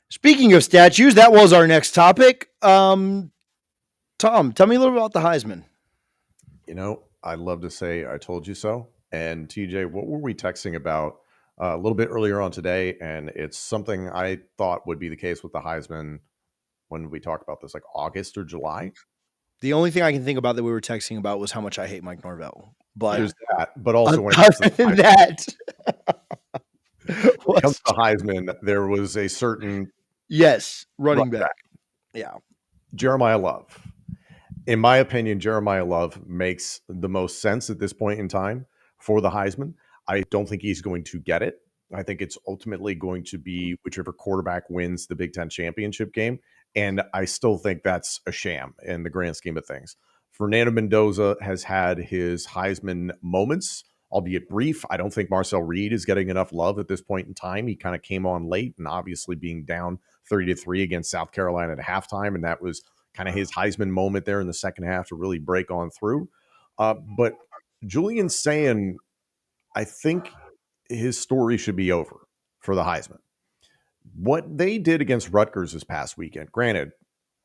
Speaking of statues, that was our next topic. Tom, tell me a little about the Heisman. I'd love to say I told you so. And TJ, what were we texting about a little bit earlier on today? And it's something I thought would be the case with the Heisman when we talked about this, like August or July. The only thing I can think about that we were texting about was how much I hate Mike Norvell. But There's that. But also when it comes other to than that, when it comes to Heisman, there was a certain yes, running back. Yeah. Jeremiah Love. In my opinion, Jeremiah Love makes the most sense at this point in time for the Heisman. I don't think he's going to get it. I think it's ultimately going to be whichever quarterback wins the Big Ten championship game. And I still think that's a sham in the grand scheme of things. Fernando Mendoza has had his Heisman moments, albeit brief. I don't think Marcel Reed is getting enough love at this point in time. He kind of came on late and obviously being down 30-3 against South Carolina at halftime. And that was kind of his Heisman moment there in the second half to really break on through. But Julian Sayin, I think his story should be over for the Heisman. What they did against Rutgers this past weekend, granted,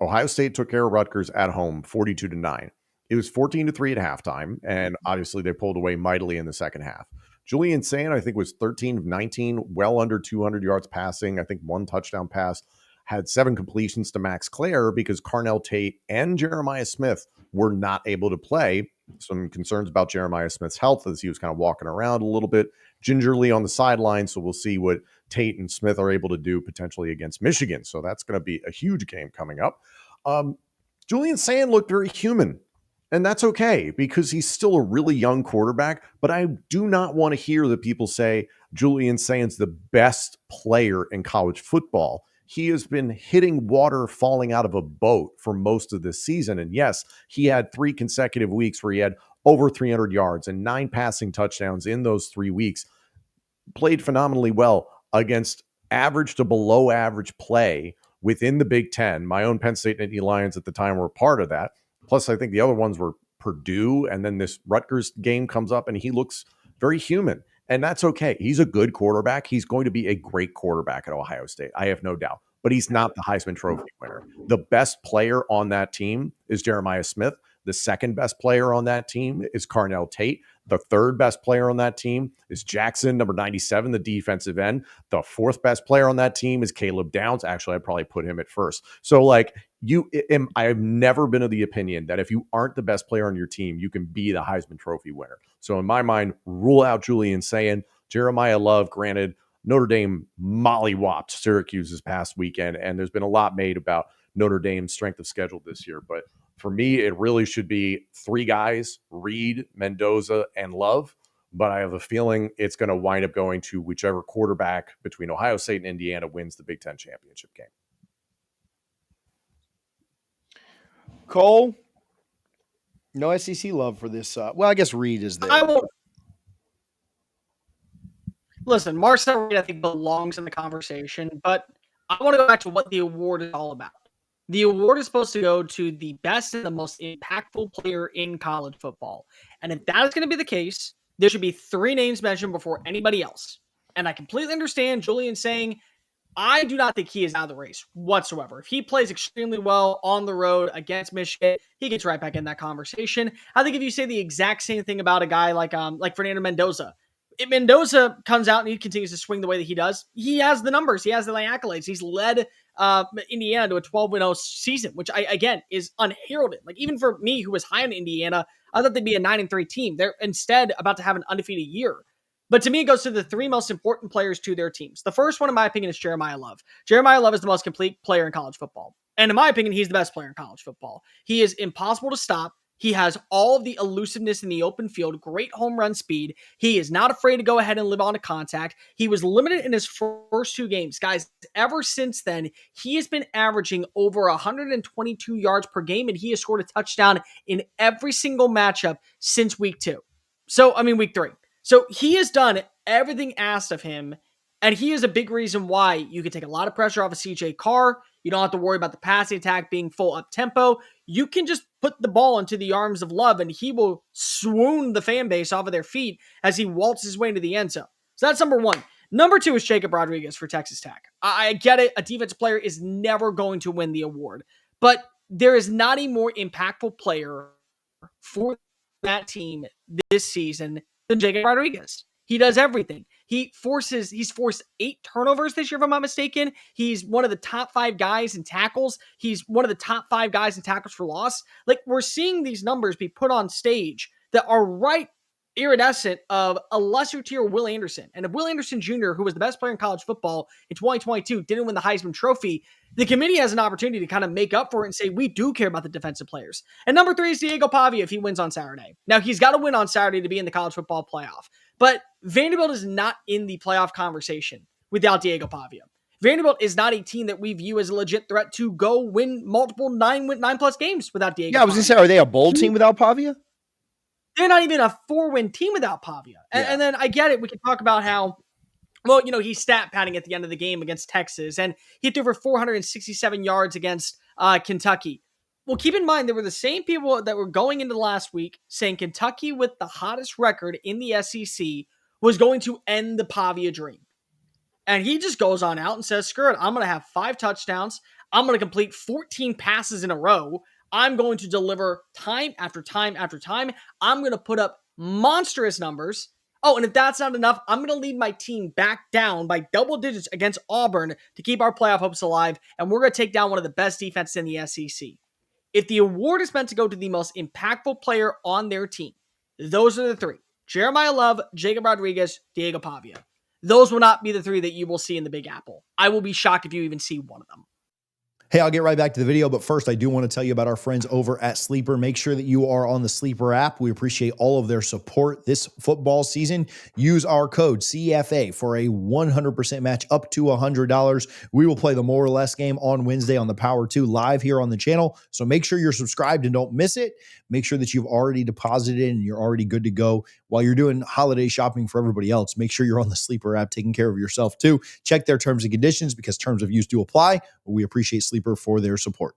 Ohio State took care of Rutgers at home 42-9. It was 14-3 at halftime, and obviously they pulled away mightily in the second half. Julian Sayin, I think, was 13 of 19, well under 200 yards passing. I think one touchdown pass, had 7 completions to Max Clare because Carnell Tate and Jeremiah Smith were not able to play. Some concerns about Jeremiah Smith's health as he was kind of walking around a little bit gingerly on the sideline. So we'll see what Tate and Smith are able to do potentially against Michigan. So that's going to be a huge game coming up. Julian Sayin looked very human. And that's okay because he's still a really young quarterback. But I do not want to hear that people say Julian Sayin's the best player in college football. He has been hitting water falling out of a boat for most of this season. And yes, he had 3 consecutive weeks where he had over 300 yards and 9 passing touchdowns in those 3 weeks. Played phenomenally well against average to below average play within the Big Ten. My own Penn State Nittany Lions at the time were part of that. Plus, I think the other ones were Purdue. And then this Rutgers game comes up and he looks very human. And that's okay. He's a good quarterback. He's going to be a great quarterback at Ohio State. I have no doubt. But he's not the Heisman Trophy winner. The best player on that team is Jeremiah Smith. The second best player on that team is Carnell Tate. The third best player on that team is Jackson, number 97, the defensive end. The fourth best player on that team is Caleb Downs. Actually, I'd probably put him at first. So, I've never been of the opinion that if you aren't the best player on your team, you can be the Heisman Trophy winner. So, in my mind, rule out Julian Sayin. Jeremiah Love, granted, Notre Dame mollywopped Syracuse this past weekend, and there's been a lot made about Notre Dame's strength of schedule this year. But for me, it really should be 3 guys, Reed, Mendoza, and Love. But I have a feeling it's going to wind up going to whichever quarterback between Ohio State and Indiana wins the Big Ten championship game. Cole, no SEC love for this. Well, I guess Reed is there. Listen, Marcel Reed, I think, belongs in the conversation, but I want to go back to what the award is all about. The award is supposed to go to the best and the most impactful player in college football. And if that is going to be the case, there should be 3 names mentioned before anybody else. And I completely understand Julian saying, I do not think he is out of the race whatsoever. If he plays extremely well on the road against Michigan, he gets right back in that conversation. I think if you say the exact same thing about a guy like Fernando Mendoza, if Mendoza comes out and he continues to swing the way that he does, he has the numbers. He has the accolades. He's led Indiana to a 12-0 season, which again is unheralded. Like, even for me, who was high on Indiana, I thought they'd be a 9-3 team. They're instead about to have an undefeated year. But to me, it goes to the 3 most important players to their teams. The first one, in my opinion, is Jeremiah Love. Jeremiah Love is the most complete player in college football. And in my opinion, he's the best player in college football. He is impossible to stop. He has all of the elusiveness in the open field, great home run speed. He is not afraid to go ahead and live on to contact. He was limited in his first 2 games. Guys, ever since then, he has been averaging over 122 yards per game, and he has scored a touchdown in every single matchup since week 3. So he has done everything asked of him, and he is a big reason why you can take a lot of pressure off of CJ Carr. You don't have to worry about the passing attack being full up tempo. You can just put the ball into the arms of Love, and he will swoon the fan base off of their feet as he waltzes his way into the end zone. So that's number one. Number 2 is Jacob Rodriguez for Texas Tech. I get it. A defensive player is never going to win the award, but there is not a more impactful player for that team this season than Jacob Rodriguez. He does everything. He's forced 8 turnovers this year, if I'm not mistaken. He's one of the top 5 guys in tackles. He's one of the top 5 guys in tackles for loss. Like, we're seeing these numbers be put on stage that are right iridescent of a lesser tier Will Anderson. And if Will Anderson Jr., who was the best player in college football in 2022, didn't win the Heisman Trophy, the committee has an opportunity to kind of make up for it and say, we do care about the defensive players. And number 3 is Diego Pavia if he wins on Saturday. Now, he's got to win on Saturday to be in the college football playoff. But Vanderbilt is not in the playoff conversation without Diego Pavia. Vanderbilt is not a team that we view as a legit threat to go win multiple 9+ games without Diego Yeah, I was going to say, are they a bowl team without Pavia? They're not even a 4-win team without Pavia. And then I get it. We can talk about how, well, he's stat padding at the end of the game against Texas, and he threw for 467 yards against Kentucky. Well, keep in mind, there were the same people that were going into the last week saying Kentucky with the hottest record in the SEC was going to end the Pavia dream. And he just goes on out and says, screw it, I'm going to have 5 touchdowns. I'm going to complete 14 passes in a row. I'm going to deliver time after time after time. I'm going to put up monstrous numbers. Oh, and if that's not enough, I'm going to lead my team back down by double digits against Auburn to keep our playoff hopes alive. And we're going to take down one of the best defenses in the SEC. If the award is meant to go to the most impactful player on their team, those are the 3. Jeremiah Love, Jacob Rodriguez, Diego Pavia. Those will not be the 3 that you will see in the Big Apple. I will be shocked if you even see one of them. Hey, I'll get right back to the video, but first I do want to tell you about our friends over at Sleeper. Make sure that you are on the Sleeper app. We appreciate all of their support this football season. Use our code CFA for a 100% match up to $100. We will play the more or less game on Wednesday on the Power 2 live here on the channel. So make sure you're subscribed and don't miss it. Make sure that you've already deposited and you're already good to go. While you're doing holiday shopping for everybody else, make sure you're on the Sleeper app taking care of yourself too. Check their terms and conditions because terms of use do apply. We appreciate Sleeper for their support.